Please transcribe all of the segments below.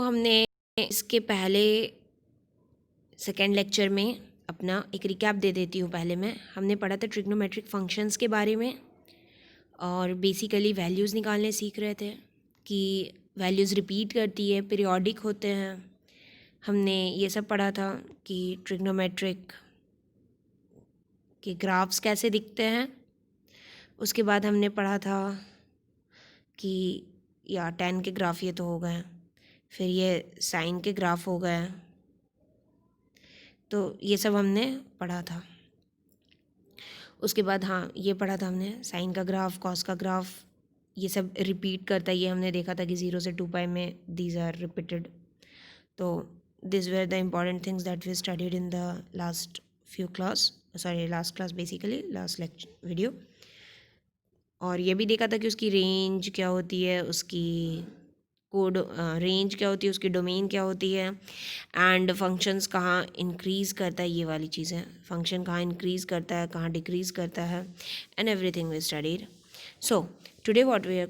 हमने इसके पहले सेकेंड लेक्चर में अपना एक रिकैप दे देती हूँ। पहले में हमने पढ़ा था ट्रिग्नोमेट्रिक फंक्शंस के बारे में और बेसिकली वैल्यूज़ निकालने सीख रहे थे कि वैल्यूज़ रिपीट करती है, पीरियोडिक होते हैं। हमने ये सब पढ़ा था कि ट्रिग्नोमेट्रिक के ग्राफ्स कैसे दिखते हैं। उसके बाद हमने पढ़ा था कि या tan के ग्राफ ये तो हो गए, फिर ये साइन के ग्राफ हो गए, तो ये सब हमने पढ़ा था। उसके बाद हाँ ये पढ़ा था हमने साइन का ग्राफ, कॉस का ग्राफ, ये सब रिपीट करता है। ये हमने देखा था कि 0 से 2π में दीज आर रिपीटेड। तो this were the important things that we studied in the last last class, basically last lecture video. और ये भी देखा था कि उसकी रेंज क्या होती है, उसकी कोड रेंज क्या होती है, उसकी डोमेन क्या होती है, एंड फंक्शंस कहाँ इंक्रीज़ करता है, ये वाली चीज़ें, फंक्शन कहाँ इंक्रीज़ करता है, कहाँ डिक्रीज़ करता है, and everything we studied. So today what we are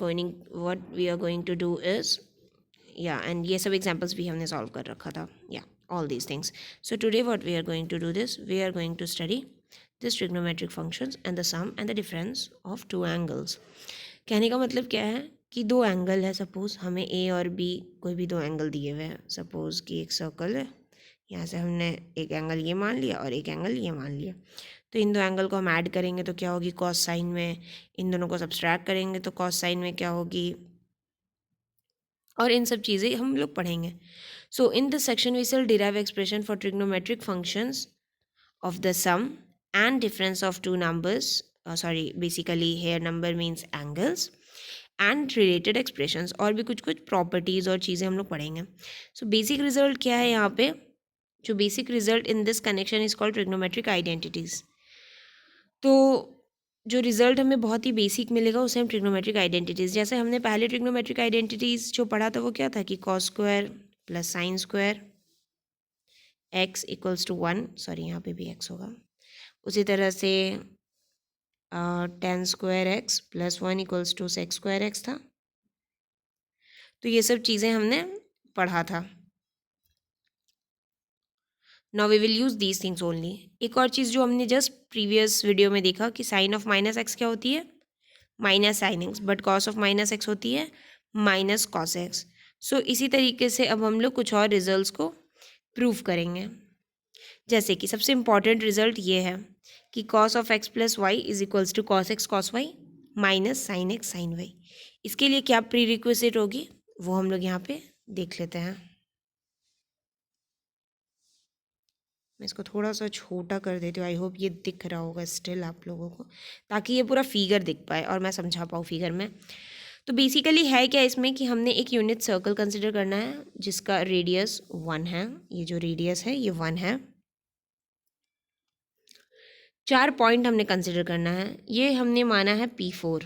going to do is and ये सब एग्जाम्पल्स भी हमने सॉल्व कर रखा था, all these things. So today what we are going to do this, we are going to study this trigonometric functions and the sum and the difference of two angles. कहने का मतलब क्या है कि दो एंगल है, सपोज़ हमें ए और बी कोई भी दो एंगल दिए हुए हैं। सपोज़ कि एक सर्कल है, यहाँ से हमने एक एंगल ये मान लिया और एक एंगल ये मान लिया। तो इन दो एंगल को हम ऐड करेंगे तो क्या होगी कॉस साइन में, इन दोनों को सब्सट्रैक्ट करेंगे तो कॉस साइन में क्या होगी, और इन सब चीज़ें हम लोग पढ़ेंगे। So in this section we shall derive expression for trigonometric functions of the sum and difference of two numbers. Basically here number means angles and related expressions, और भी कुछ properties और चीज़ें हम लोग पढ़ेंगे। So basic result क्या है यहाँ पे, जो basic result in this connection is called trigonometric identities. तो जो रिज़ल्ट हमें बहुत ही बेसिक मिलेगा उसे हम ट्रिग्नोमेट्रिक आइडेंटिटीज़, जैसे हमने पहले ट्रिग्नोमेट्रिक आइडेंटिटीज़ जो पढ़ा था वो क्या था कि cos square plus sine square x equals to 1, यहाँ पे भी x होगा। उसी तरह से tan square x plus 1 equals to sec square x था। तो ये सब चीज़ें हमने पढ़ा था। Now we will use these things only. एक और चीज़ जो हमने जस्ट प्रीवियस वीडियो में देखा कि साइन ऑफ माइनस एक्स क्या होती है, minus sine x, but cos of minus x होती है माइनस कॉस एक्स। सो इसी तरीके से अब हम लोग कुछ और रिजल्ट्स को प्रूव करेंगे। जैसे कि सबसे इम्पॉर्टेंट रिजल्ट ये है कि cos of x plus y is equals to cos x cos y minus sine x sine y. इसके लिए क्या प्री रिक्विजिट होगी वो हम लोग यहाँ पे देख लेते हैं। मैं इसको थोड़ा सा छोटा कर देती हूँ, आई होप ये दिख रहा होगा स्टिल आप लोगों को, ताकि ये पूरा फिगर दिख पाए और मैं समझा पाऊँ फिगर में। तो बेसिकली है क्या इसमें कि हमने एक यूनिट सर्कल कंसिडर करना है जिसका रेडियस 1 है। ये जो रेडियस है ये 1 है। 4 पॉइंट हमने कंसिडर करना है। ये हमने माना है P4।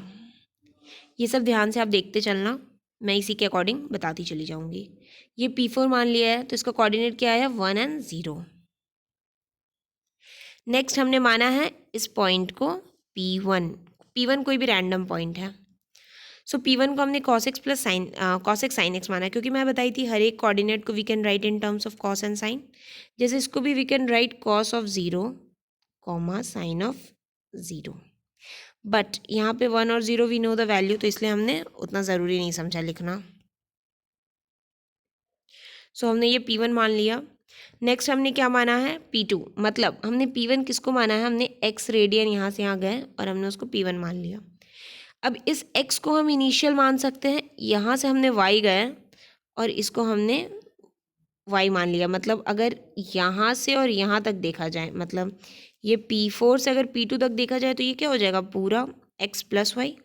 ये सब ध्यान से आप देखते चलना, मैं इसी के अकॉर्डिंग बताती चली जाऊंगी। ये P4 मान लिया है तो इसका कोऑर्डिनेट क्या है 1 और 0। नेक्स्ट हमने माना है इस पॉइंट को P1। P1 कोई भी रैंडम पॉइंट है। सो P1 को हमने cos x plus cos x sin x माना, क्योंकि मैं बताई थी हर एक कोऑर्डिनेट को we can write in terms of cos and sin। जैसे इसको भी we can write cos of 0 comma sine of 0, but यहाँ पे 1 और 0 वी नो द वैल्यू, तो इसलिए हमने उतना ज़रूरी नहीं समझा लिखना। सो हमने ये P1 मान लिया। नेक्स्ट हमने क्या माना है P2, मतलब हमने P1 किसको माना है, हमने x रेडियन यहाँ से यहाँ गए और हमने उसको P1 मान लिया। अब इस x को हम इनिशियल मान सकते हैं, यहाँ से हमने y गए और इसको हमने y मान लिया। मतलब अगर यहाँ से और यहाँ तक देखा जाए, मतलब ये P4 से अगर P2 तक देखा जाए तो ये क्या हो जाएगा पूरा x plus y,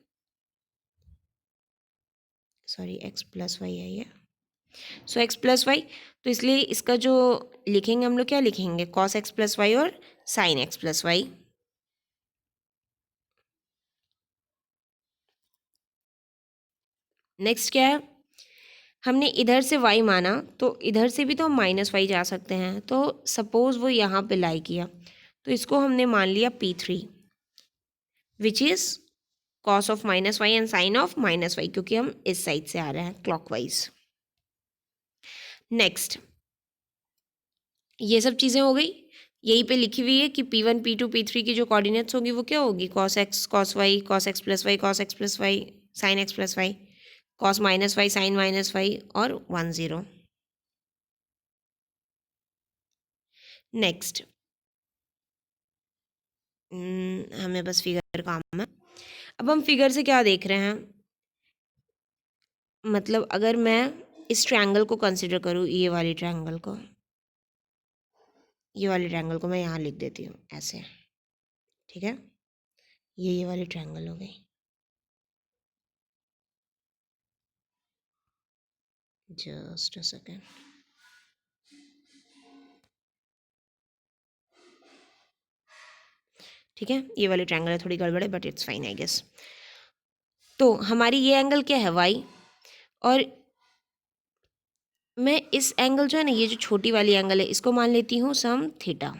x plus y है ये। सो x प्लस वाई, तो इसलिए इसका जो लिखेंगे हम लोग क्या लिखेंगे cos x प्लस वाई और sin x plus y. Next क्या है, हमने इधर से y माना तो इधर से भी तो हम माइनस वाई जा सकते हैं। तो सपोज़ वो यहाँ पे लाई किया तो इसको हमने मान लिया P3 which is cos of minus y and sine of minus y, क्योंकि हम इस साइड से आ रहे हैं क्लॉकवाइज। नेक्स्ट ये सब चीज़ें हो गई। यहीं पे लिखी हुई है कि P1 P2 P3 की जो कोऑर्डिनेट्स होगी वो क्या होगी, cos x cos y cos x plus y cos x plus y sin x plus y cos minus y sin minus y और 1 0। नेक्स्ट हमें बस फिगर काम है। अब हम फिगर से क्या देख रहे हैं, मतलब अगर मैं इस ट्रायंगल को कंसिडर करूँ, ये वाली ट्रायंगल को, ये वाली ट्रायंगल को मैं यहाँ लिख देती हूँ ऐसे, ठीक है, ये वाली ट्रायंगल हो गई। जस्ट अ सेकेंड, ठीक है, ये वाली ट्रायंगल है, थोड़ी गड़बड़ है but it's fine I guess. तो हमारी ये एंगल क्या है, वाई, और मैं इस एंगल जो है ना, ये जो छोटी वाली एंगल है, इसको मान लेती हूँ सम थीटा।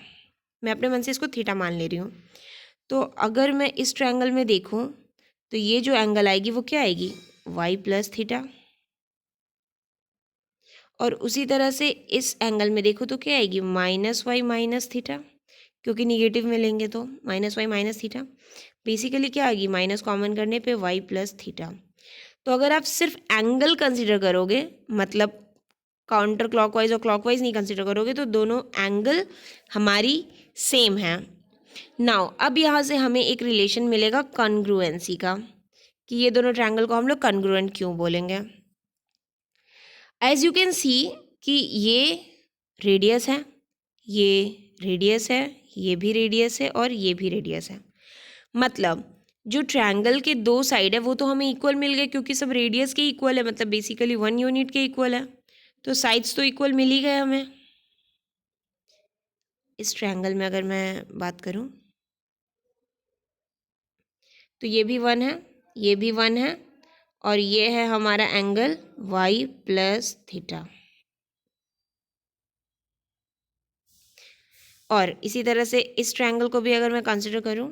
मैं अपने मन से इसको थीटा मान ले रही हूँ। तो अगर मैं इस ट्रायंगल में देखूँ तो ये जो एंगल आएगी वो क्या आएगी, वाई प्लस थीटा। और उसी तरह से इस एंगल में देखो तो क्या आएगी, माइनस वाई माइनस थीटा, क्योंकि निगेटिव में लेंगे तो minus y minus theta. Basically क्या आएगी, माइनस कॉमन करने पे वाई प्लस थीटा। तो अगर आप सिर्फ एंगल कंसिडर करोगे, मतलब काउंटर क्लॉकवाइज और क्लॉकवाइज नहीं कंसिडर करोगे, तो दोनों एंगल हमारी सेम है। नाउ अब यहाँ से हमें एक रिलेशन मिलेगा कॉन्ग्रुएंसी का, कि ये दोनों ट्रायंगल को हम लोग कॉन्ग्रुएंट क्यों बोलेंगे। एज यू कैन सी कि ये रेडियस है, ये रेडियस है, ये भी रेडियस है और ये भी रेडियस है। मतलब जो ट्रायंगल के दो साइड है वो तो हमें इक्वल मिल गए, क्योंकि सब रेडियस के इक्वल है, मतलब बेसिकली 1 यूनिट के इक्वल है, तो साइड्स तो इक्वल मिल ही गए हमें। इस ट्रायंगल में अगर मैं बात करूं तो ये भी 1 है, ये भी 1 है, और ये है हमारा एंगल y प्लस थीटा। और इसी तरह से इस ट्रायंगल को भी अगर मैं कंसिडर करूं,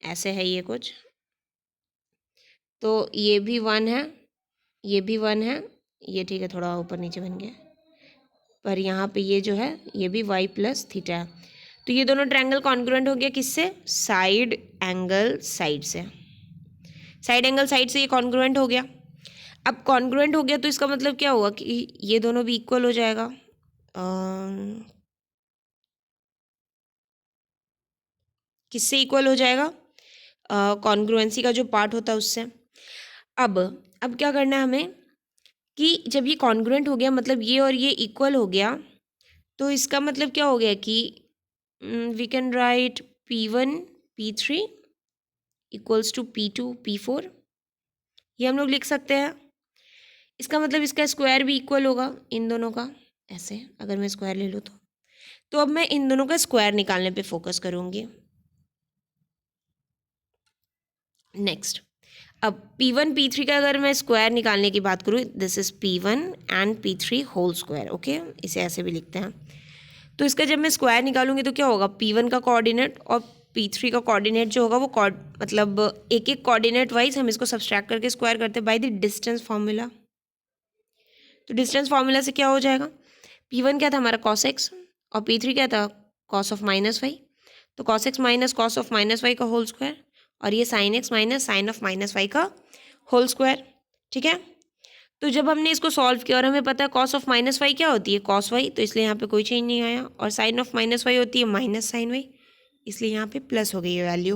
ऐसे है ये कुछ, तो ये भी 1 है, ये भी 1 है, ये ठीक है थोड़ा ऊपर नीचे बन गया, पर यहाँ पे ये जो है ये भी y प्लस थीटा है। तो ये दोनों ट्रायंगल कॉन्ग्रुएंट हो गया किससे, साइड एंगल साइड से, साइड एंगल साइड से ये कॉन्ग्रुएंट हो गया। अब कॉन्ग्रुएंट हो गया तो इसका मतलब क्या हुआ कि ये दोनों भी इक्वल हो जाएगा, किससे इक्वल हो जाएगा, कॉन्ग्रुएंसी का जो पार्ट होता है उससे। अब क्या करना है हमें कि जब ये कॉन्ग्रुएंट हो गया, मतलब ये और ये इक्वल हो गया, तो इसका मतलब क्या हो गया कि we can write P1 P3 equals to P2 P4, ये हम लोग लिख सकते हैं। इसका मतलब इसका स्क्वायर भी इक्वल होगा इन दोनों का, ऐसे अगर मैं स्क्वायर ले लूँ तो अब मैं इन दोनों का स्क्वायर निकालने पे फोकस करूँगी। नेक्स्ट, अब P1 P3 का अगर मैं स्क्वायर निकालने की बात करूँ, this is P1 and P3 whole square, okay, इसे ऐसे भी लिखते हैं। तो इसका जब मैं स्क्वायर निकालूंगी तो क्या होगा, P1 का कोऑर्डिनेट और P3 का कोऑर्डिनेट जो होगा वो मतलब एक एक कोऑर्डिनेट वाइज हम इसको सब्सट्रैक्ट करके स्क्वायर करते हैं बाय द डिस्टेंस फार्मूला। तो डिस्टेंस फार्मूला से क्या हो जाएगा, P1 क्या था हमारा cos x और P3 क्या था cos ऑफ माइनस वाई, तो cos x minus cos of minus y का होल स्क्वायर, और ये sin x minus sine of minus y का होल स्क्वायर, ठीक है। तो जब हमने इसको सॉल्व किया और हमें पता है cos ऑफ माइनस वाई क्या होती है, cos वाई, तो इसलिए यहाँ पे कोई चेंज नहीं आया, और साइन ऑफ माइनस वाई होती है माइनस साइन वाई, इसलिए यहाँ पे प्लस हो गई है वैल्यू।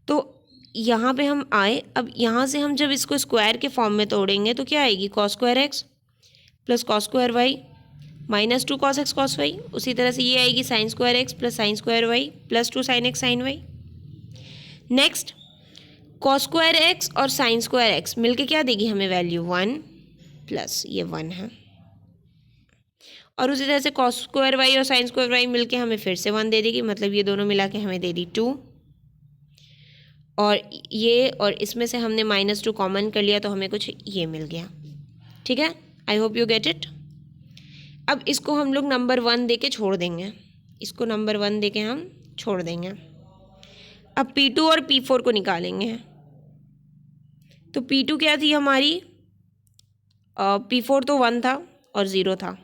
तो यहाँ पे हम आए, अब यहाँ से हम जब इसको स्क्वायर के फॉर्म में तोड़ेंगे तो क्या आएगी, cos square x plus cos square y minus 2 cos x cos y. उसी तरह से ये आएगी sin square x plus sine square y plus 2 sin x sin y. Next, cos square x और sin स्क्वायर एक्स मिलके क्या देगी हमें वैल्यू 1 प्लस ये 1 है, और उसी तरह से cos स्क्वायर वाई और sin स्क्वायर वाई मिलके हमें फिर से 1 दे देगी, मतलब ये दोनों मिला के हमें दे दी 2, और ये और इसमें से हमने -2 कॉमन कर लिया तो हमें कुछ ये मिल गया, ठीक है। I hope you get it. अब इसको हम लोग नंबर 1 दे के छोड़ देंगे, इसको नंबर 1 दे के हम छोड़ देंगे। अब P2 और P4 को निकालेंगे। तो P2 क्या थी हमारी, P4 तो 1 था और 0 था,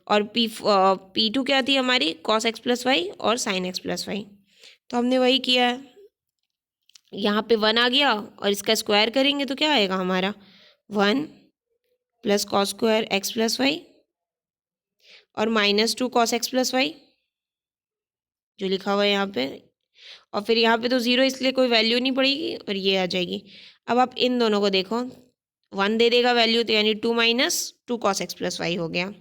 और P2 क्या थी हमारी, कॉस एक्स प्लस वाई और साइन एक्स प्लस वाई। तो हमने वही किया है, यहाँ पे 1 आ गया और इसका स्क्वायर करेंगे तो क्या आएगा हमारा, 1 plus cos square x plus y और -2 कॉस एक्स प्लस वाई जो लिखा हुआ है यहाँ पे। और फिर यहाँ पे तो 0 इसलिए कोई वैल्यू नहीं पड़ेगी और ये आ जाएगी। अब आप इन दोनों को देखो, 1 दे देगा वैल्यू, तो यानी 2 - 2 कॉस एक्स प्लस वाई हो गया।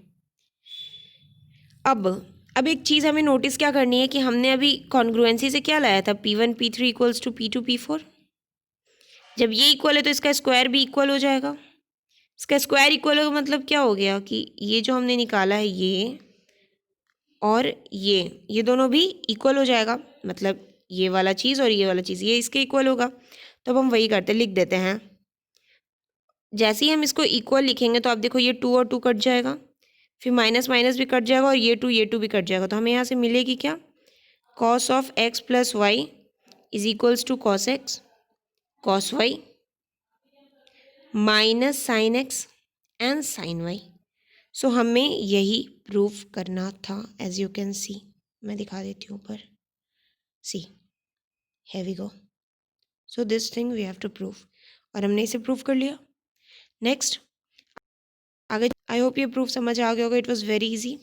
अब एक चीज़ हमें नोटिस क्या करनी है कि हमने अभी कॉन्ग्रुएंसी से क्या लाया था, P1 P3 equals to P2 P4। जब ये इक्वल है तो इसका स्क्वायर भी इक्वल हो जाएगा। इसका स्क्वायर इक्वल होगा मतलब क्या हो गया कि ये जो हमने निकाला है ये और ये दोनों भी इक्वल हो जाएगा, मतलब ये वाला चीज़ और ये वाला चीज़ ये इसके इक्वल होगा। तो अब हम वही करते, लिख देते हैं। जैसे ही हम इसको इक्वल लिखेंगे तो आप देखो ये 2 और 2 कट जाएगा, फिर माइनस माइनस भी कट जाएगा और ये 2 भी कट जाएगा। तो हमें यहाँ से मिलेगी क्या, cos of x plus y is equals to cos x cos y minus sine x and sine y. So हमें यही प्रूफ करना था। एज यू कैन सी, मैं दिखा देती हूँ ऊपर, सी here we go, so this thing we have to prove। और हमने इसे प्रूफ कर लिया। नेक्स्ट आगे, आई होप ये प्रूफ समझ आ गया होगा। इट वॉज वेरी इजी,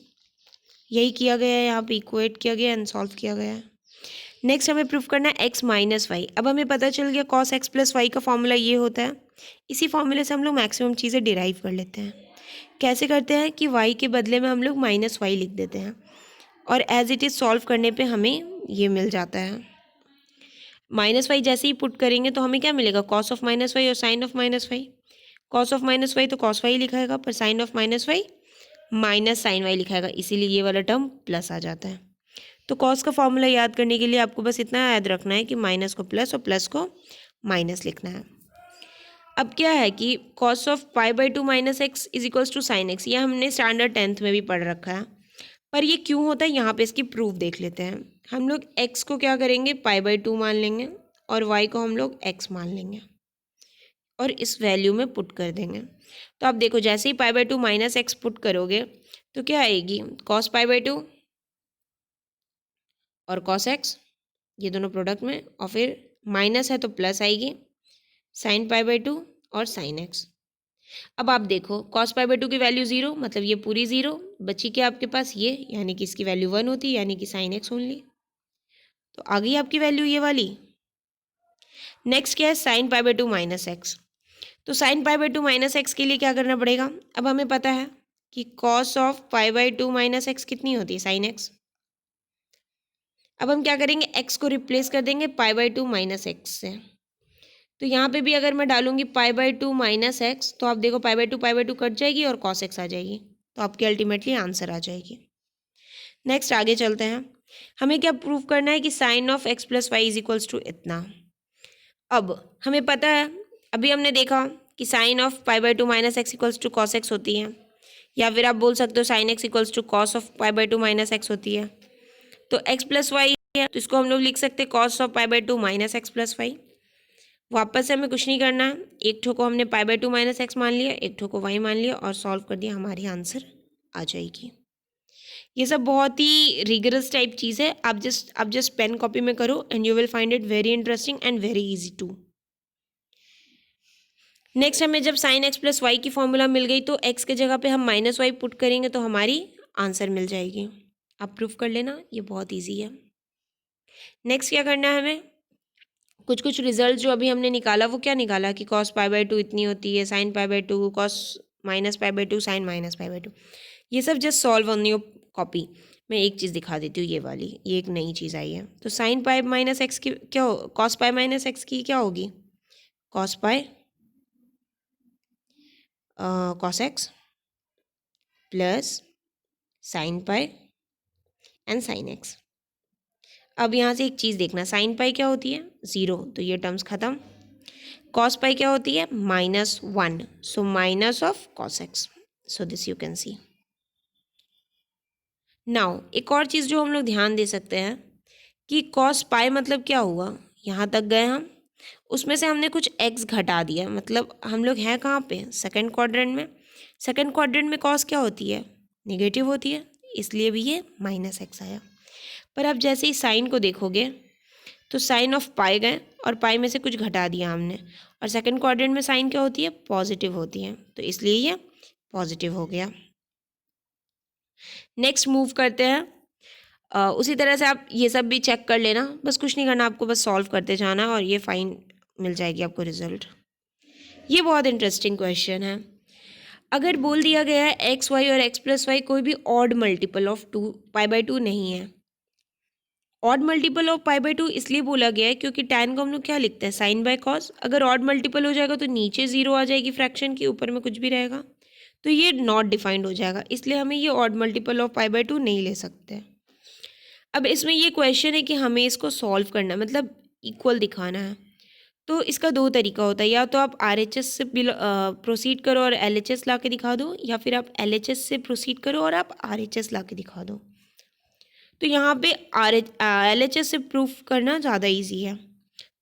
यही किया गया है, यहाँ पे इक्वेट किया गया एंड सॉल्व किया गया है। नेक्स्ट हमें प्रूफ करना है एक्स माइनस वाई। अब हमें पता चल गया कॉस एक्स प्लस वाई का फॉर्मूला ये होता है। इसी फॉर्मूले से हम लोग मैक्सिमम चीज़ें डिराइव कर लेते हैं। कैसे करते हैं कि वाई के बदले में हम लोग माइनस वाई लिख देते हैं और एज इट इज़ सॉल्व करने पे हमें ये मिल जाता है। माइनस वाई जैसे ही पुट करेंगे तो हमें क्या मिलेगा, कॉस ऑफ माइनस वाई और sine of minus y. Cos of minus y तो कॉस वाई लिखाएगा, पर sine of minus y minus sine y लिखाएगा, इसीलिए ये वाला टर्म प्लस आ जाता है। तो कॉस का फॉर्मूला याद करने के लिए आपको बस इतना याद रखना है कि माइनस को प्लस और प्लस को माइनस लिखना है। अब क्या है कि cos of π/2 minus x is equals to sine x, ये हमने स्टैंडर्ड 10th में भी पढ़ रखा है। पर ये क्यों होता है, यहाँ पे इसकी प्रूफ देख लेते हैं। हम लोग x को क्या करेंगे, π/2 मान लेंगे और y को हम लोग x मान लेंगे और इस वैल्यू में पुट कर देंगे। तो आप देखो जैसे ही π/2 माइनस एक्स पुट करोगे तो क्या आएगी, कॉस π/2 और कॉस एक्स, ये दोनों प्रोडक्ट में, और फिर माइनस है तो प्लस आएगी, साइन π/2 और साइन एक्स। अब आप देखो कॉस π/2 की वैल्यू 0, मतलब ये पूरी 0 बची क्या आपके पास, ये यानी कि इसकी वैल्यू 1 होती है, यानी कि साइन एक्स ओनली। तो आ गई आपकी वैल्यू ये वाली। नेक्स्ट क्या है, साइन π/2 माइनस एक्स। तो साइन π/2 माइनस एक्स के लिए क्या करना पड़ेगा, अब हमें पता है कि कॉस ऑफ π/2 माइनस एक्स कितनी होती है, साइन एक्स। अब हम क्या करेंगे, एक्स को रिप्लेस कर देंगे π/2 माइनस एक्स से। तो यहाँ पे भी अगर मैं डालूंगी π/2 माइनस एक्स तो आप देखो π/2 कट जाएगी और कॉस एक्स आ जाएगी, तो आपकी अल्टीमेटली आंसर आ जाएगी। नेक्स्ट आगे चलते हैं। हमें क्या प्रूव करना है कि sine of x plus y is equals to इतना। अब हमें पता है, अभी हमने देखा कि sine of π/2 minus x equals to cos x होती है, या फिर आप बोल सकते हो sine x equals to cos of π/2 minus x होती है। तो एक्स प्लस वाई है तो इसको हम लोग लिख सकते हैं cos of π/2 minus x plus y. वापस से हमें कुछ नहीं करना है, एक ठो को हमने π/2 माइनस एक्स मान लिया, एक ठो को वाई मान लिया और सॉल्व कर दिया, हमारी आंसर आ जाएगी। ये सब बहुत ही रिगरस टाइप चीज़ है, आप जस्ट पेन कॉपी में करो and you will find it very interesting and very easy to. Next हमें जब साइन एक्स प्लस वाई की फॉर्मूला मिल गई तो एक्स के जगह पे हम माइनस वाई पुट करेंगे तो हमारी आंसर मिल जाएगी। आप प्रूफ कर लेना, ये बहुत ईजी है। नेक्स्ट क्या करना है हमें, कुछ रिजल्ट जो अभी हमने निकाला वो क्या निकाला कि कॉस π/2 इतनी होती है, sine π/2 cos minus π/2 sine minus π/2। ये सब just solve on your copy. मैं एक चीज़ दिखा देती हूँ, ये वाली, ये एक नई चीज़ आई है। तो साइन पाई माइनस एक्स की क्या हो, कॉस पाई माइनस एक्स की क्या होगी, cos pi cos x plus sine pi and sine x. अब यहाँ से एक चीज़ देखना, साइन पाई क्या होती है 0, तो ये टर्म्स खत्म। कॉस पाई क्या होती है -1, so minus of cos x, so this you can C. Now एक और चीज़ जो हम लोग ध्यान दे सकते हैं कि कॉस पाई मतलब क्या हुआ, यहाँ तक गए हम, उसमें से हमने कुछ एक्स घटा दिया, मतलब हम लोग हैं कहाँ पे, सेकंड क्वाड्रेंट में। सेकंड क्वाड्रेंट में कॉस क्या होती है नेगेटिव होती है, इसलिए भी ये माइनस एक्स आया। पर अब जैसे ही साइन को देखोगे तो साइन ऑफ पाई गए और पाई में से कुछ घटा दिया हमने, और सेकंड क्वाड्रेंट में साइन क्या होती है, पॉजिटिव होती है, तो इसलिए ये पॉजिटिव हो गया। नेक्स्ट मूव करते हैं। उसी तरह से आप ये सब भी चेक कर लेना, बस कुछ नहीं करना, आपको बस सॉल्व करते जाना और ये फाइन मिल जाएगी आपको रिजल्ट। ये बहुत इंटरेस्टिंग क्वेश्चन है। अगर बोल दिया गया है एक्स वाई और एक्स प्लस वाई कोई भी odd multiple of 2 pi by 2 नहीं है। Odd multiple of pi by 2 इसलिए बोला गया है क्योंकि tan को हम लोग क्या लिखते हैं, साइन बाय कॉस। अगर ऑड मल्टीपल हो जाएगा तो नीचे जीरो आ जाएगी फ्रैक्शन की, ऊपर में कुछ भी रहेगा, तो ये नॉट डिफाइंड हो जाएगा, इसलिए हमें ये odd multiple of pi by 2 नहीं ले सकते। अब इसमें ये क्वेश्चन है कि हमें इसको सॉल्व करना, मतलब इक्वल दिखाना है। तो इसका दो तरीका होता है, या तो आप RHS से प्रोसीड करो और LHS ला के दिखा दो, या फिर आप LHS से प्रोसीड करो और आप RHS ला के दिखा दो। तो यहाँ पे LHS से प्रूफ करना ज़्यादा इजी है,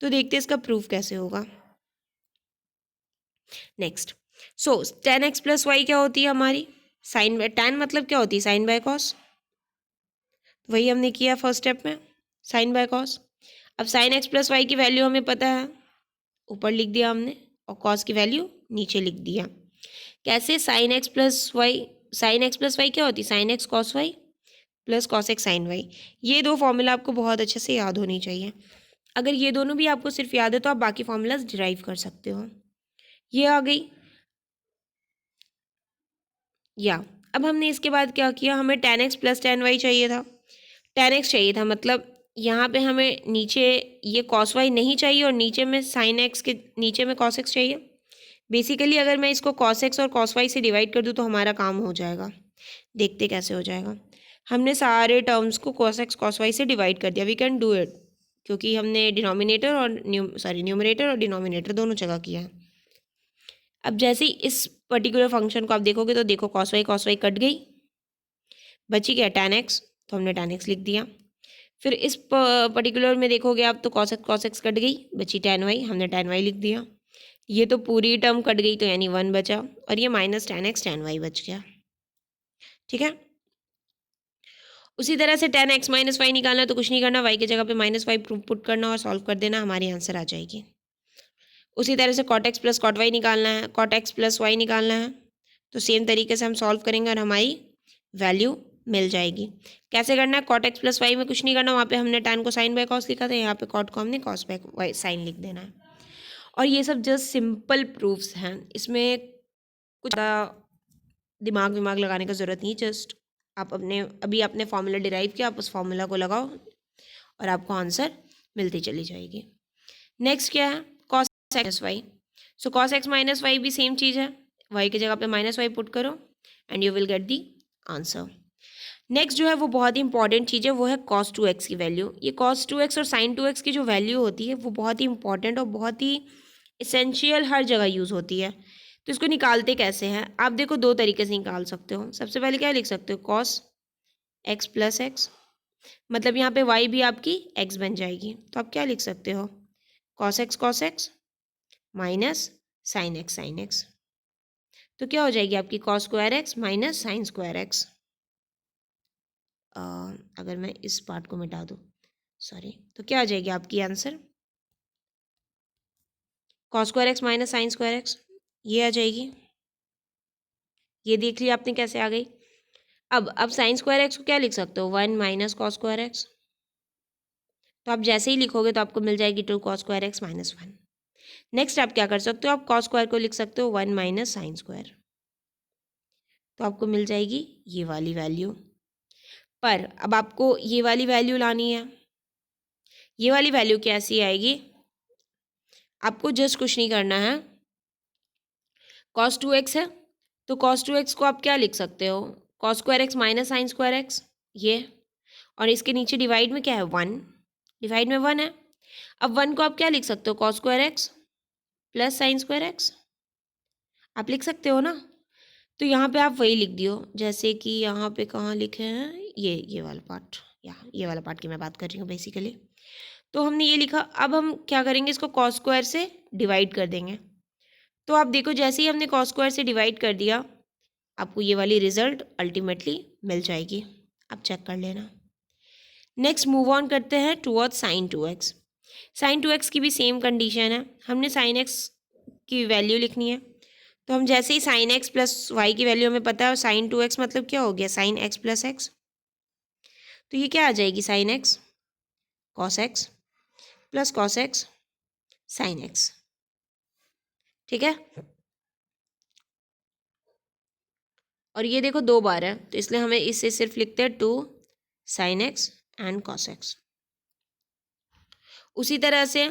तो देखते हैं इसका प्रूफ कैसे होगा। नेक्स्ट, सो tan x प्लस वाई क्या होती है हमारी, साइन बाय tan मतलब क्या होती है, साइन बाय कॉस। वही हमने किया फर्स्ट स्टेप में, साइन बाय कॉस। अब साइन एक्स प्लस वाई की वैल्यू हमें पता है, ऊपर लिख दिया हमने, और कॉस की वैल्यू नीचे लिख दिया। कैसे, साइन एक्स प्लस वाई क्या होती है, sine x cos y plus cos x sine y. ये दो फॉर्मूला आपको बहुत अच्छे से याद होनी चाहिए। अगर ये दोनों भी आपको सिर्फ याद है तो आप बाकी फॉर्मूलाज डिराइव कर सकते हो। ये आ गई। या अब हमने इसके बाद क्या किया, हमें tan x plus tan y चाहिए था, tan x चाहिए था, मतलब यहाँ पे हमें नीचे ये cos y नहीं चाहिए और नीचे में sin x के नीचे में cos x चाहिए। बेसिकली अगर मैं इसको cos x और cos y से डिवाइड कर दूँ तो हमारा काम हो जाएगा। देखते कैसे हो जाएगा। हमने सारे टर्म्स को cos x cos y से डिवाइड कर दिया, वी कैन डू इट, क्योंकि हमने डिनोमिनेटर और न्यूमरेटर और डिनोमिनेटर दोनों जगह किया है। अब जैसे ही इस पर्टिकुलर फंक्शन को आप देखोगे तो देखो cos y कट गई, बची क्या tan x, तो हमने tan x लिख दिया। फिर इस पर्टिकुलर में देखोगे आप तो cos x कट गई, बची tan y, हमने tan y लिख दिया। ये तो पूरी टर्म कट गई, तो यानी 1 बचा, और ये minus tan x tan y बच गया। ठीक है, उसी तरह से tan x माइनस वाई निकालना, तो कुछ नहीं करना, y की जगह पे माइनस वाई पुट करना और सॉल्व कर देना, हमारी आंसर आ जाएगी। उसी तरह से cot x plus cot y निकालना है, cot x प्लस वाई निकालना है, तो सेम तरीके से हम सॉल्व करेंगे और हमारी वैल्यू मिल जाएगी। कैसे करना है, cot x प्लस वाई में कुछ नहीं करना, वहाँ पे हमने tan को साइन बाय कॉस लिखा था, यहाँ पे cot को हमने कॉस बाय वाई साइन लिख देना है। और ये सब जस्ट सिंपल प्रूफ्स हैं, इसमें कुछ दिमाग लगाने का ज़रूरत नहीं, जस्ट आप अभी आपने फॉर्मूला डिराइव किया, आप उस फॉर्मूला को लगाओ और आपको आंसर मिलती चली जाएगी। नेक्स्ट क्या है, cos माइनस वाई। सो cos x माइनस वाई भी सेम चीज़ है, y की जगह पे माइनस वाई पुट करो and you will get the answer. Next जो है वो बहुत ही इंपॉर्टेंट चीज़ है, वो है cos 2x की वैल्यू। ये cos 2x और sin 2x की जो वैल्यू होती है वो बहुत ही इंपॉर्टेंट और बहुत ही इसेंशियल हर जगह यूज़ होती है। तो इसको निकालते कैसे हैं, आप देखो दो तरीके से निकाल सकते हो। सबसे पहले क्या लिख सकते हो, cos x प्लस एक्स, मतलब यहाँ पे y भी आपकी x बन जाएगी, तो आप क्या लिख सकते हो, cos x minus sin x, तो क्या हो जाएगी आपकी cos square x minus sine square x. अगर मैं इस पार्ट को मिटा दूँ, सॉरी, तो क्या आ जाएगी आपकी answer, cos square x minus sine square x, ये आ जाएगी। ये देख लिया आपने कैसे आ गई। अब साइन स्क्वायर एक्स को क्या लिख सकते हो, 1 माइनस कॉस स्क्वायर एक्स, तो आप जैसे ही लिखोगे तो आपको मिल जाएगी 2 cos square x minus 1। Next आप क्या कर सकते हो, आप cos स्क्वायर को लिख सकते हो 1 माइनस साइन स्क्वायर, तो आपको मिल जाएगी ये वाली वैल्यू। पर अब आपको ये वाली वैल्यू लानी है, ये वाली वैल्यू कैसी आएगी, आपको जस्ट कुछ नहीं करना है, cos 2x है तो cos 2x को आप क्या लिख सकते हो, cos square x minus sine square x, ये, और इसके नीचे डिवाइड में क्या है 1, डिवाइड में 1 है। अब 1 को आप क्या लिख सकते हो, cos square x plus sine square x, आप लिख सकते हो ना। तो यहाँ पे आप वही लिख दियो, जैसे कि यहाँ पे कहाँ लिखे हैं, ये वाला पार्ट, ये वाला पार्ट की मैं बात कर रही हूँ बेसिकली। तो हमने ये लिखा, अब हम क्या करेंगे, इसको cos स्क्वायर से डिवाइड कर देंगे। तो आप देखो जैसे ही हमने cos स्क्वायर से डिवाइड कर दिया, आपको ये वाली रिजल्ट अल्टीमेटली मिल जाएगी, आप चेक कर लेना। नेक्स्ट मूव ऑन करते हैं towards sign 2x। Sign 2x की भी सेम कंडीशन है, हमने साइन x की वैल्यू लिखनी है। तो हम जैसे ही साइन x प्लस वाई की वैल्यू हमें पता है, और साइन 2x मतलब क्या हो गया, साइन x प्लस x। तो ये क्या आ जाएगी, sine x cos x plus cos x sine x। ठीक है, और ये देखो 2 बार है, तो इसलिए हमें इससे सिर्फ लिखते हैं 2 sine x and cos x। उसी तरह से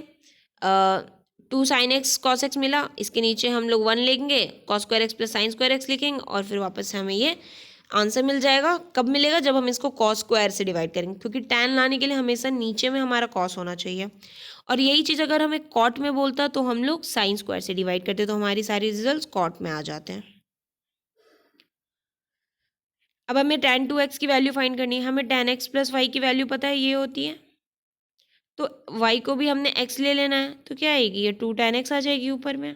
2 साइन एक्स कॉस एक्स मिला, इसके नीचे हम लोग 1 लेंगे, cos square x plus sine square x लिखेंगे, और फिर वापस से हमें ये आंसर मिल जाएगा। कब मिलेगा, जब हम इसको कॉस स्क्वायर से डिवाइड करेंगे, क्योंकि टैन लाने के लिए हमेशा नीचे में हमारा कॉस होना चाहिए। और यही चीज़ अगर हमें कॉट में बोलता तो हम लोग साइन स्क्वायर से डिवाइड करते, तो हमारी सारी रिजल्ट कॉट में आ जाते हैं। अब हमें tan 2x की वैल्यू फाइंड करनी है। हमें tan x प्लस वाई की वैल्यू पता है, ये होती है, तो y को भी हमने x ले लेना है। तो क्या आएगी, ये 2 tan x आ जाएगी ऊपर में,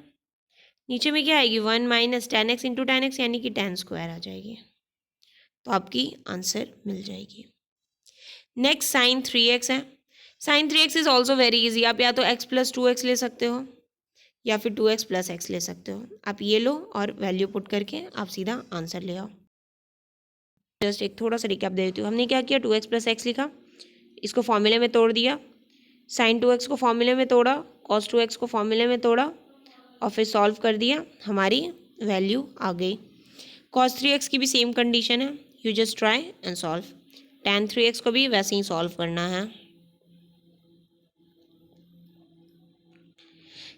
नीचे में क्या आएगी 1 minus tan x into tan x, यानी कि tan स्क्वायर आ जाएगी। तो आपकी आंसर मिल जाएगी। नेक्स्ट साइन 3x है। Sine 3x is also very easy. आप या तो x प्लस 2x ले सकते हो, या फिर 2x प्लस x ले सकते हो। आप ये लो और वैल्यू पुट करके आप सीधा आंसर ले आओ। जस्ट एक थोड़ा सा रिकैप दे देती हूँ। हमने क्या किया, 2x प्लस x लिखा, इसको फॉर्मूले में तोड़ दिया, साइन 2x को फॉर्मूले में तोड़ा, कॉस 2x को फॉर्मूले में तोड़ा, और फिर सॉल्व कर दिया, हमारी वैल्यू आ गई। कॉस 3x की भी सेम कंडीशन है, you just try and solve. tan 3x को भी वैसे ही सॉल्व करना है।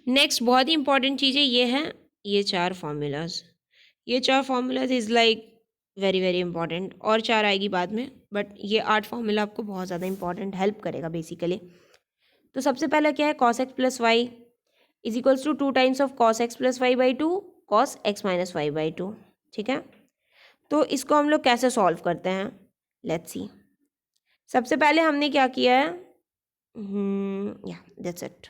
नेक्स्ट बहुत ही इंपॉर्टेंट चीज़ है, ये है ये 4 फार्मूलाज। ये 4 formulas is like very very important, और 4 आएगी बाद में, बट ये 8 फार्मूला आपको बहुत ज़्यादा इंपॉर्टेंट हेल्प करेगा बेसिकली। तो सबसे पहला क्या है, cos x plus y is equals to 2 times of cos x plus y by 2 cos x minus y by 2। ठीक है, तो इसको हम लोग कैसे सॉल्व करते हैं, लेट्स सी। सबसे पहले हमने क्या किया है, या दैट्स इट।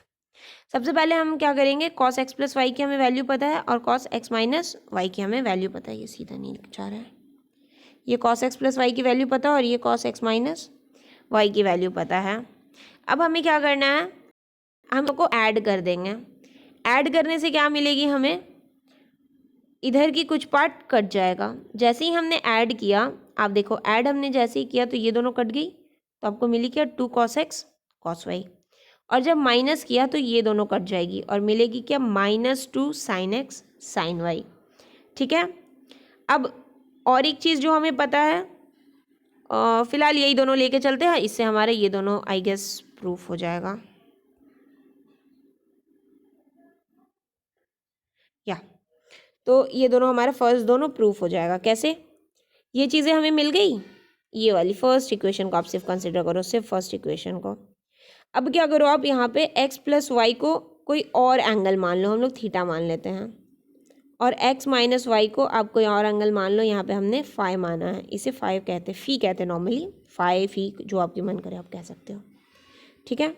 सबसे पहले हम क्या करेंगे, कॉस एक्स प्लस वाई की हमें वैल्यू पता है, और कॉस एक्स माइनस वाई की हमें वैल्यू पता है। ये सीधा नहीं जा रहा है, ये कॉस एक्स प्लस वाई की वैल्यू पता है, और ये कॉस एक्स माइनस वाई की वैल्यू पता है। अब हमें क्या करना है, हम लोग को ऐड कर देंगे। ऐड करने से क्या मिलेगी हमें, इधर की कुछ पार्ट कट जाएगा। जैसे ही हमने ऐड किया, आप देखो ऐड हमने जैसे ही किया तो ये दोनों कट गई, तो आपको मिली क्या 2 कॉस एक्स कॉस वाई। और जब माइनस किया तो ये दोनों कट जाएगी, और मिलेगी क्या -2 साइन एक्स साइन वाई। ठीक है, अब और एक चीज़ जो हमें पता है, फिलहाल यही दोनों लेके चलते हैं, इससे हमारे ये दोनों आई गेस प्रूफ हो जाएगा। या तो ये दोनों हमारा फर्स्ट दोनों प्रूफ हो जाएगा। कैसे, ये चीज़ें हमें मिल गई, ये वाली फर्स्ट इक्वेशन को आप सिर्फ कंसिडर करो, सिर्फ फर्स्ट इक्वेशन को। अब क्या करो, आप यहाँ पे x प्लस वाई को कोई और एंगल मान लो, हम लोग थीटा मान लेते हैं, और x माइनस वाई को आप कोई और एंगल मान लो। यहाँ पे हमने फाई माना है, इसे फाई कहते हैं, फी कहते हैं नॉर्मली, फाई फी जो आपकी मन करे आप कह सकते हो। ठीक है,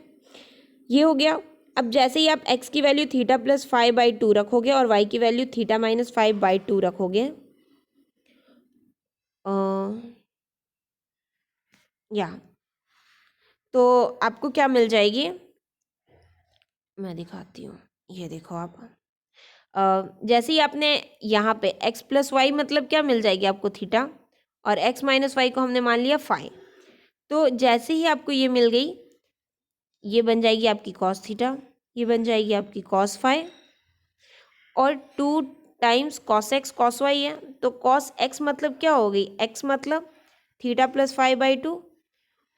ये हो गया। अब जैसे ही आप x की वैल्यू थीटा प्लस 5/2 रखोगे, और y की वैल्यू थीटा माइनस 5/2 रखोगे, या तो आपको क्या मिल जाएगी, मैं दिखाती हूँ। ये देखो आप, जैसे ही आपने यहाँ पे x प्लस वाई मतलब क्या मिल जाएगी आपको थीटा, और x माइनस वाई को हमने मान लिया फाई। तो जैसे ही आपको ये मिल गई, ये बन जाएगी आपकी कॉस थीटा, ये बन जाएगी आपकी कॉस फाई, और 2 times cos x cos y है, तो कॉस एक्स मतलब क्या हो गई, x मतलब थीटा प्लस 5/2,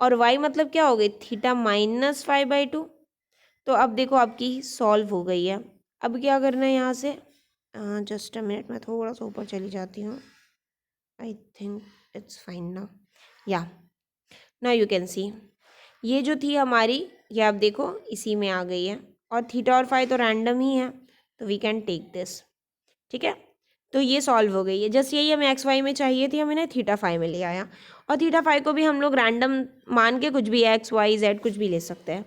और y मतलब क्या हो गई, थीटा माइनस 5/2। तो अब देखो आपकी सॉल्व हो गई है। अब क्या करना है, यहाँ से जस्ट अ मिनट, मैं थोड़ा सा ऊपर चली जाती हूँ। आई थिंक इट्स फाइन ना, या ना यू कैन सी, ये जो थी हमारी, ये आप देखो इसी में आ गई है, और थीटा और फाई तो रैंडम ही है, तो वी कैन टेक दिस। ठीक है, तो ये सॉल्व हो गई है। जस्ट यही हमें एक्स वाई में चाहिए थी, हमने थीटा फाई में ले आया, और थीटा फाई को भी हम लोग रैंडम मान के कुछ भी एक्स वाई जेड कुछ भी ले सकते हैं।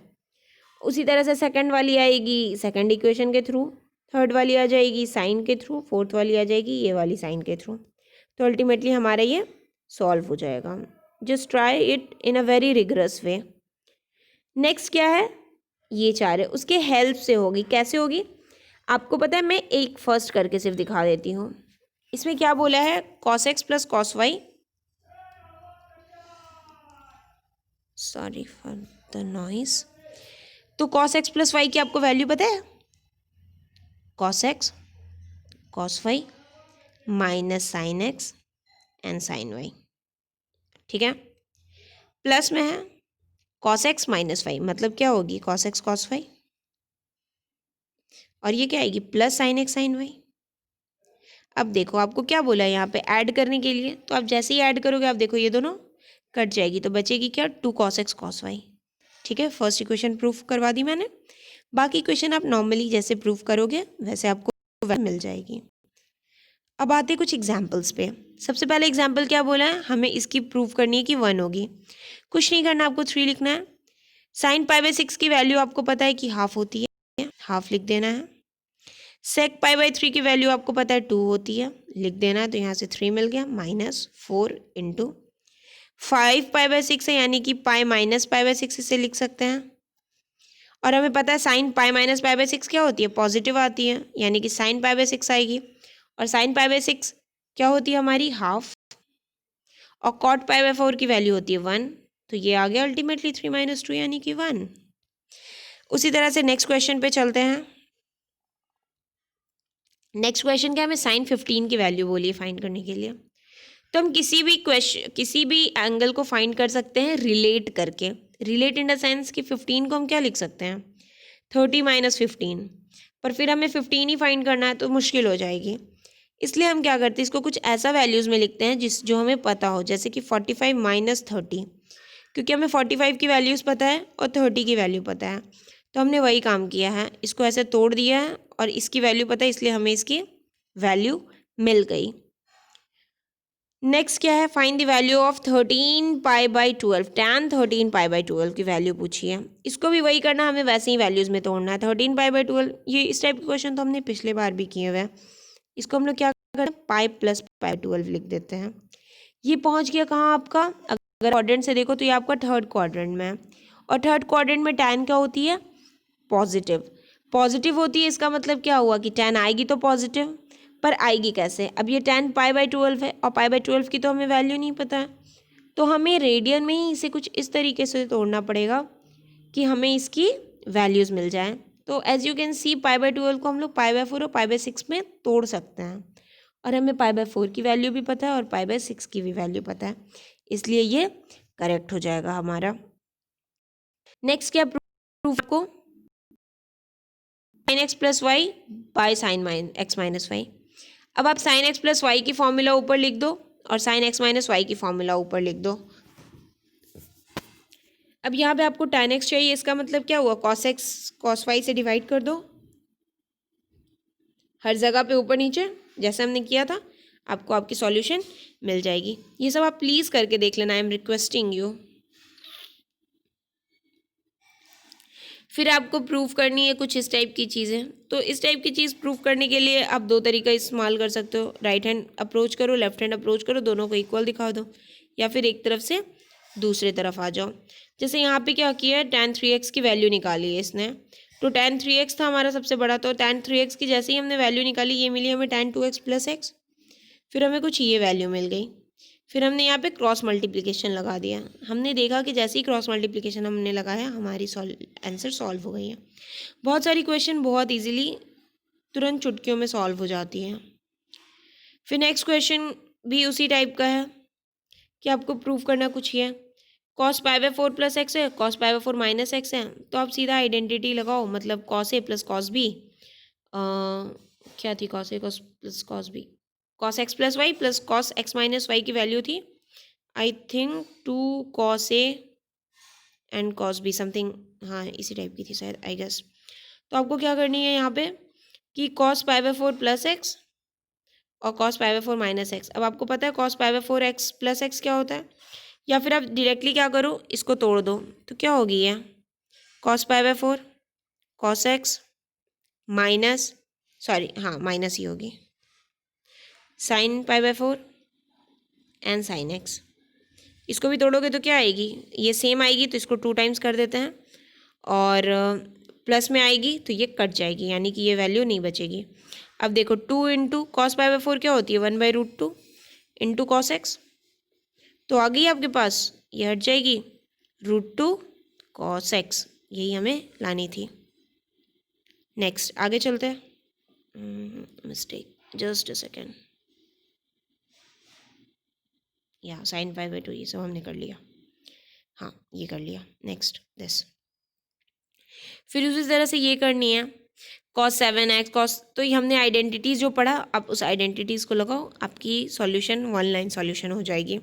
उसी तरह से सेकंड वाली आएगी सेकंड इक्वेशन के थ्रू, थर्ड वाली आ जाएगी साइन के थ्रू, फोर्थ वाली आ जाएगी ये वाली साइन के थ्रू। तो अल्टीमेटली हमारा ये सॉल्व हो जाएगा। Just try it in a very rigorous way. Next क्या है, ये 4 है, उसके हेल्प से होगी। कैसे होगी आपको पता है, मैं एक फर्स्ट करके सिर्फ दिखा देती हूँ। इसमें क्या बोला है, cos x plus cos y, sorry for the noise. तो cos x प्लस y की आपको वैल्यू पता है, cos x cos y minus sine x and sine y, ठीक है। प्लस में है cos x माइनस y, मतलब क्या होगी cos x cos y, और ये क्या आएगी plus sine x sine y। अब देखो आपको क्या बोला है यहाँ पे ऐड करने के लिए, तो आप जैसे ही ऐड करोगे आप देखो ये दोनों कट जाएगी, तो बचेगी क्या 2 cos x cos y, ठीक है। फर्स्ट इक्वेशन प्रूफ करवा दी मैंने, बाकी इक्वेशन आप नॉर्मली जैसे प्रूफ करोगे वैसे आपको मिल जाएगी। अब आते कुछ एग्जाम्पल्स पे। सबसे पहले एग्जाम्पल क्या बोला है, हमें इसकी प्रूफ करनी है कि 1 होगी। कुछ नहीं करना, आपको 3 लिखना है। साइन पाई बाई 6 की वैल्यू आपको पता है कि हाफ होती है, हाफ लिख देना है। सेक पाई बाई 3 की वैल्यू आपको पता है 2 होती है, लिख देना है। तो यहाँ से 3 मिल गया, माइनस 4 इंटू 5 पाई बाई 6 है, यानी कि पाई माइनस पाई बाई 6 इसे लिख सकते हैं। और हमें पता है sine pi minus pi by 6 क्या होती है, पॉजिटिव आती है, यानी कि साइन पाई बाई 6 आएगी। और साइन पाई बाई 6 क्या होती है हमारी, हाफ। और कॉट पाई बाई 4 की वैल्यू होती है 1, तो ये आ गया अल्टीमेटली 3 माइनस 2 यानी कि 1। उसी तरह से नेक्स्ट क्वेश्चन पे चलते हैं। नेक्स्ट क्वेश्चन क्या, हमें साइन 15 की वैल्यू बोली है फाइंड करने के लिए। तो हम किसी भी एंगल को फाइंड कर सकते हैं रिलेट करके। रिलेट इन द सेंस कि 15 को हम क्या लिख सकते हैं, 30 माइनस 15। पर फिर हमें 15 ही फाइंड करना है तो मुश्किल हो जाएगी, इसलिए हम क्या करते हैं, इसको कुछ ऐसा वैल्यूज़ में लिखते हैं जो हमें पता हो, जैसे कि 45 माइनस 30, क्योंकि हमें 45 की वैल्यूज़ पता है और 30 की वैल्यू पता है, तो हमने वही काम किया है, इसको ऐसे तोड़ दिया है और इसकी वैल्यू पता है, इसलिए हमें इसकी वैल्यू मिल गई। नेक्स्ट क्या है, find the value of 13 pi by 12, tan 13 pi by 12 की वैल्यू पूछी है। इसको भी वही करना, हमें वैसे ही वैल्यूज़ में तोड़ना है। 13 पाई बाई 12, ये इस टाइप के क्वेश्चन तो हमने पिछले बार भी किए हुए हैं। इसको हम लोग क्या करते हैं, पाई प्लस पाई 12 लिख देते हैं। ये पहुंच गया कहाँ आपका, अगर क्वाड्रेंट से देखो तो ये आपका थर्ड क्वाड्रेंट में है, और थर्ड क्वाड्रेंट में tan क्या होती है, पॉजिटिव। पॉजिटिव होती है, इसका मतलब क्या हुआ कि tan आएगी तो पॉजिटिव, पर आएगी कैसे, अब ये tan पाई बाई 12 है और पाई बाई 12 की तो हमें वैल्यू नहीं पता है, तो हमें रेडियन में ही इसे कुछ इस तरीके से तोड़ना पड़ेगा कि हमें इसकी वैल्यूज़ मिल जाए। तो as you can see pi by 12 को हम लोग पाई बाई 4 और पाई बाई 6 में तोड़ सकते हैं, और हमें पाई बाई 4 की वैल्यू भी पता है और पाई बाई 6 की भी वैल्यू पता है, इसलिए ये करेक्ट हो जाएगा हमारा। नेक्स्ट क्या प्रूफ को, sine x plus y by sine x minus y. अब आप साइन एक्स प्लस वाई की फॉर्मूला ऊपर लिख दो और साइन एक्स माइनस वाई की फॉर्मूला ऊपर लिख दो। अब यहाँ पे आपको tan x चाहिए, इसका मतलब क्या हुआ, cos x cos y से डिवाइड कर दो, हर जगह पे ऊपर नीचे जैसे हमने किया था, आपको आपकी सॉल्यूशन मिल जाएगी। ये सब आप प्लीज़ करके देख लेना, आई एम रिक्वेस्टिंग यू। फिर आपको प्रूफ करनी है कुछ इस टाइप की चीज़ें। तो इस टाइप की चीज़ प्रूफ करने के लिए आप 2 तरीका इस्तेमाल कर सकते हो, राइट हैंड अप्रोच करो, लेफ्ट हैंड अप्रोच करो, दोनों को इक्वल दिखा दो, या फिर एक तरफ से दूसरे तरफ आ जाओ। जैसे यहाँ पे क्या किया है, tan 3x की वैल्यू निकाली है इसने, तो tan 3x था हमारा सबसे बड़ा, तो tan 3x की जैसे ही हमने वैल्यू निकाली, ये मिली हमें tan 2x प्लस एक्स, फिर हमें कुछ ये वैल्यू मिल गई, फिर हमने यहाँ पे क्रॉस मल्टीप्लिकेशन लगा दिया। हमने देखा कि जैसे ही क्रॉस मल्टीप्लिकेशन हमने लगाया, हमारी आंसर सॉल्व हो गई है। बहुत सारी क्वेश्चन बहुत इजीली तुरंत चुटकियों में सॉल्व हो जाती हैं। फिर नेक्स्ट क्वेश्चन भी उसी टाइप का है कि आपको प्रूव करना कुछ ये cos pi by 4 plus x है, cos pi by 4 minus x है, तो आप सीधा आइडेंटिटी लगाओ, मतलब cos a plus cos b, क्या थी cos a cos plus cos b, cos x plus y plus cos x minus y की वैल्यू थी I think 2 cos a and cos b something, हाँ इसी टाइप की थी शायद आई गेस। तो आपको क्या करनी है यहाँ पे कि cos pi by 4 plus x और cos pi by 4 minus x. अब आपको पता है cos pi by 4 x plus x क्या होता है, या फिर आप डायरेक्टली क्या करो, इसको तोड़ दो, तो क्या होगी ये cos pi by 4 cos x minus, sorry हाँ माइनस ही होगी, sine pi by 4 and sine x. इसको भी तोड़ोगे तो क्या आएगी, ये सेम आएगी तो इसको 2 टाइम्स कर देते हैं, और प्लस में आएगी तो ये कट जाएगी, यानी कि ये वैल्यू नहीं बचेगी। अब देखो 2 इंटू कॉस पाई बाई 4 क्या होती है, 1/√2 इंटू कॉस एक्स। तो आ गई आपके पास, ये हट जाएगी, √2 कॉस एक्स, यही हमें लानी थी। नेक्स्ट आगे चलते हैं। Mistake, just a second. या साइन पाई बाई 2 ये सब हमने कर लिया, हाँ ये कर लिया। नेक्स्ट दिस, फिर उसी तरह से ये करनी है cos 7x cos, तो ये हमने आइडेंटिटीज़ जो पढ़ा, आप उस आइडेंटिटीज़ को लगाओ, आपकी सॉल्यूशन 1 लाइन सॉल्यूशन हो जाएगी।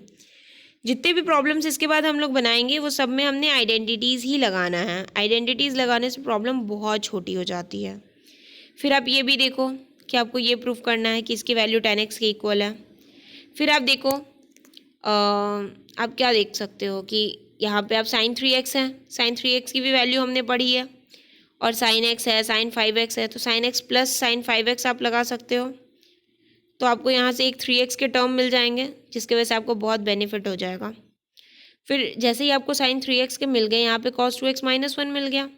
जितने भी प्रॉब्लम्स इसके बाद हम लोग बनाएंगे वो सब में हमने आइडेंटिटीज़ ही लगाना है। आइडेंटिटीज़ लगाने से प्रॉब्लम बहुत छोटी हो जाती है। फिर आप ये भी देखो कि आपको ये प्रूफ करना है कि इसकी वैल्यू 10x के इक्वल है। फिर आप देखो आप क्या देख सकते हो कि यहाँ पे आप sin 3x है, sin 3x की भी वैल्यू हमने पढ़ी है, और sin x है, sin 5x है, तो sin x plus sin 5x आप लगा सकते हो, तो आपको यहाँ से एक 3x के टर्म मिल जाएंगे, जिसकी वजह से आपको बहुत बेनिफिट हो जाएगा। फिर जैसे ही आपको sin 3x के मिल गए, यहाँ पे cos 2x माइनस 1 मिल गया।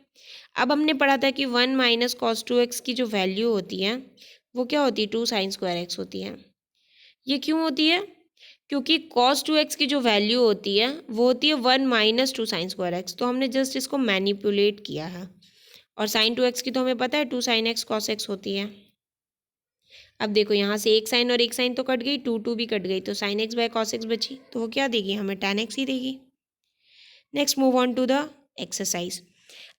अब हमने पढ़ा था कि 1 माइनस cos 2x की जो वैल्यू होती है वो क्या होती है, 2 sin स्क्वायर x होती है। ये क्यों होती है, क्योंकि cos 2x की जो वैल्यू होती है वो होती है 1 माइनस 2 sin स्क्वायर x, तो हमने जस्ट इसको मैनिपुलेट किया है। और sin 2x की तो हमें पता है 2 sin x cos x होती है। अब देखो यहाँ से एक साइन और एक साइन तो कट गई, 2 भी कट गई, तो sin x by cos x बची, तो वो क्या देगी, हमें tan x ही देगी। Next move on to the exercise.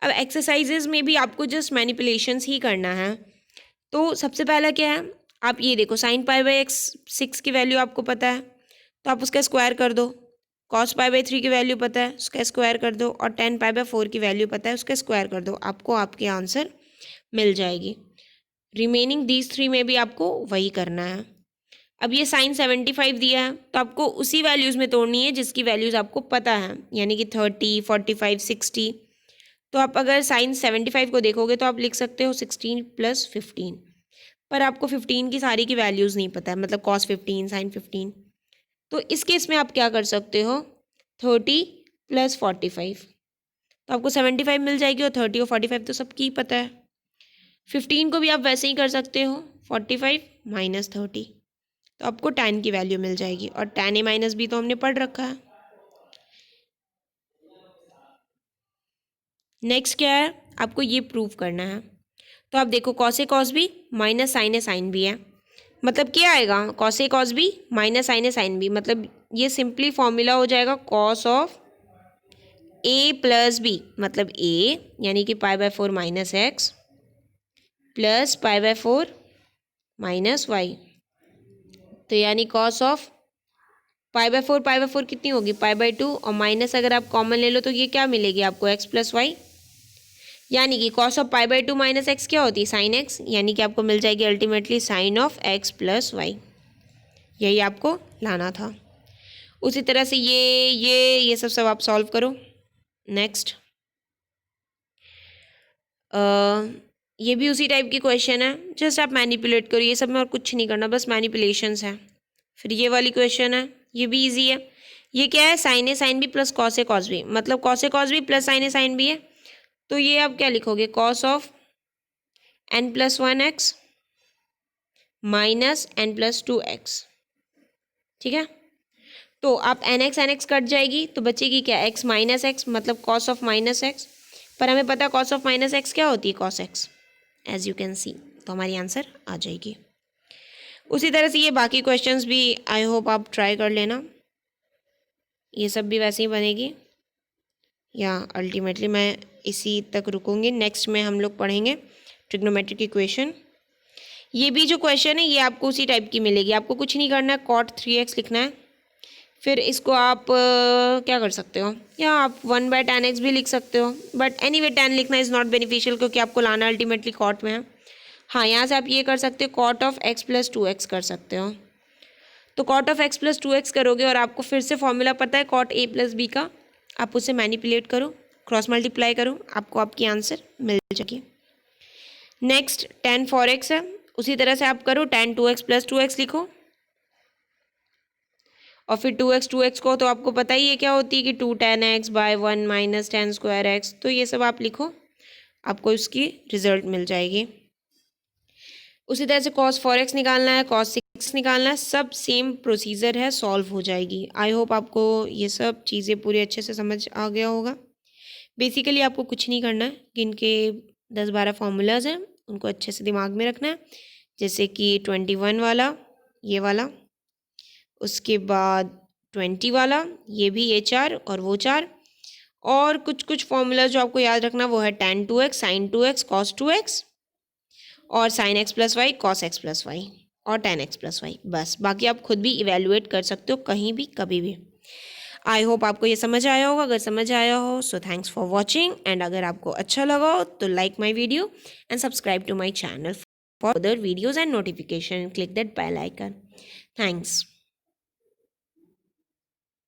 अब एक्सरसाइजेज में भी आपको जस्ट मैनिपुलेशंस ही करना है। तो सबसे पहला क्या है, आप ये देखो sin पाई बाई x 6 की वैल्यू आपको पता है, तो आप उसका स्क्वायर कर दो। cos पाई बाई 3 की वैल्यू पता है, उसका स्क्वायर कर दो, और tan पाई बाई 4 की वैल्यू पता है, उसका स्क्वायर कर दो, आपको आपके आंसर मिल जाएगी। रिमेनिंग दीज 3 में भी आपको वही करना है। अब ये sin 75 दिया है, तो आपको उसी वैल्यूज़ में तोड़नी है जिसकी वैल्यूज़ आपको पता है, यानी कि 30, 45, 60। तो आप अगर sin 75 को देखोगे तो आप लिख सकते हो 16 + 15, पर आपको 15 की सारी की वैल्यूज़ नहीं पता है, मतलब cos 15, sin 15। तो इस केस में आप क्या कर सकते हो, 30 + 45, तो आपको 75 मिल जाएगी, और 30 और 45 तो सबकी ही पता है। 15 को भी आप वैसे ही कर सकते हो, 45 - 30, तो आपको tan की वैल्यू मिल जाएगी, और tan a - b तो हमने पढ़ रखा है। नेक्स्ट क्या है, आपको ये प्रूव करना है। तो आप देखो cos a cos b minus sin a sin b है, मतलब क्या आएगा, cos a cos b minus sin a sin b, मतलब ये सिंपली फॉर्मूला हो जाएगा cos of a plus b, मतलब a यानी कि π/4 minus x plus π/4 minus y, तो यानी cos ऑफ π/4 कितनी होगी, π/2, और माइनस अगर आप कॉमन ले लो तो ये क्या मिलेगी आपको, x प्लस वाई, यानी कि cos ऑफ π/2 माइनस एक्स क्या होती है, sin x, यानी कि आपको मिल जाएगी ultimately sin of x plus y. यही आपको लाना था। उसी तरह से ये सब आप सॉल्व करो। नेक्स्ट ये भी उसी टाइप की क्वेश्चन है, जस्ट आप मैनिपुलेट करो, ये सब में और कुछ नहीं करना, बस मैनिपुलेशंस है। फिर ये वाली क्वेश्चन है, ये भी इजी है। ये क्या है, sin a sin b plus cos a cos b, मतलब cos a cos b plus sin a sin b है, तो ये आप क्या लिखोगे, cos of n+1x minus n+2x, ठीक है। तो आप nx कट जाएगी तो बचेगी क्या, x माइनस एक्स, मतलब cos ऑफ माइनस एक्स, पर हमें पता cos ऑफ माइनस एक्स क्या होती है, cos x, as you can see, तो हमारी आंसर आ जाएगी। उसी तरह से ये बाकी क्वेश्चंस भी आई होप आप ट्राई कर लेना, ये सब भी वैसे ही बनेगी, या अल्टीमेटली मैं इसी तक रुकूंगी। नेक्स्ट में हम लोग पढ़ेंगे ट्रिग्नोमेट्रिक इक्वेशन। ये भी जो क्वेश्चन है ये आपको उसी टाइप की मिलेगी, आपको कुछ नहीं करना है, cot 3x लिखना है। फिर इसको आप क्या कर सकते हो, या आप 1/tan x भी लिख सकते हो, बट एनीवे tan लिखना इज़ नॉट बेनिफिशियल, क्योंकि आपको लाना अल्टीमेटली cot में है। हाँ, यहाँ से आप ये कर सकते हो, cot of x plus 2x कर सकते हो। तो cot of x plus 2x करोगे, और आपको फिर से फॉर्मूला पता है cot a प्लस b का, आप उसे मैनिपुलेट करो, क्रॉस मल्टीप्लाई करो, आपको आपकी आंसर मिल जाएगी। नेक्स्ट tan 4x है, उसी तरह से आप करो, tan 2x प्लस 2x लिखो, और फिर 2x को तो आपको पता ही है क्या होती है कि 2 tan x by 1 minus tan square x, तो ये सब आप लिखो, आपको इसकी रिजल्ट मिल जाएगी। उसी तरह से cos 4x निकालना है, cos 6 निकालना है, सब सेम प्रोसीजर है, सॉल्व हो जाएगी। आई होप आपको ये सब चीज़ें पूरे अच्छे से समझ आ गया होगा। बेसिकली आपको कुछ नहीं करना है, इनके 10-12 फार्मूलाज हैं, उनको अच्छे से दिमाग में रखना है, जैसे कि 21 वाला, ये वाला, उसके बाद 20 वाला, ये भी, ये 4 और वो 4, और कुछ कुछ फॉर्मूला जो आपको याद रखना वो है tan 2x, sin 2x, cos 2x, और sin x plus y, cos x plus y, और tan x प्लस वाई। बस, बाकी आप खुद भी इवेलुएट कर सकते हो कहीं भी कभी भी। आई होप आपको ये समझ आया होगा। अगर समझ आया हो so thanks for watching, and अगर आपको अच्छा लगा हो तो like my video and subscribe to my channel for other videos and notification, click that bell icon. Thanks.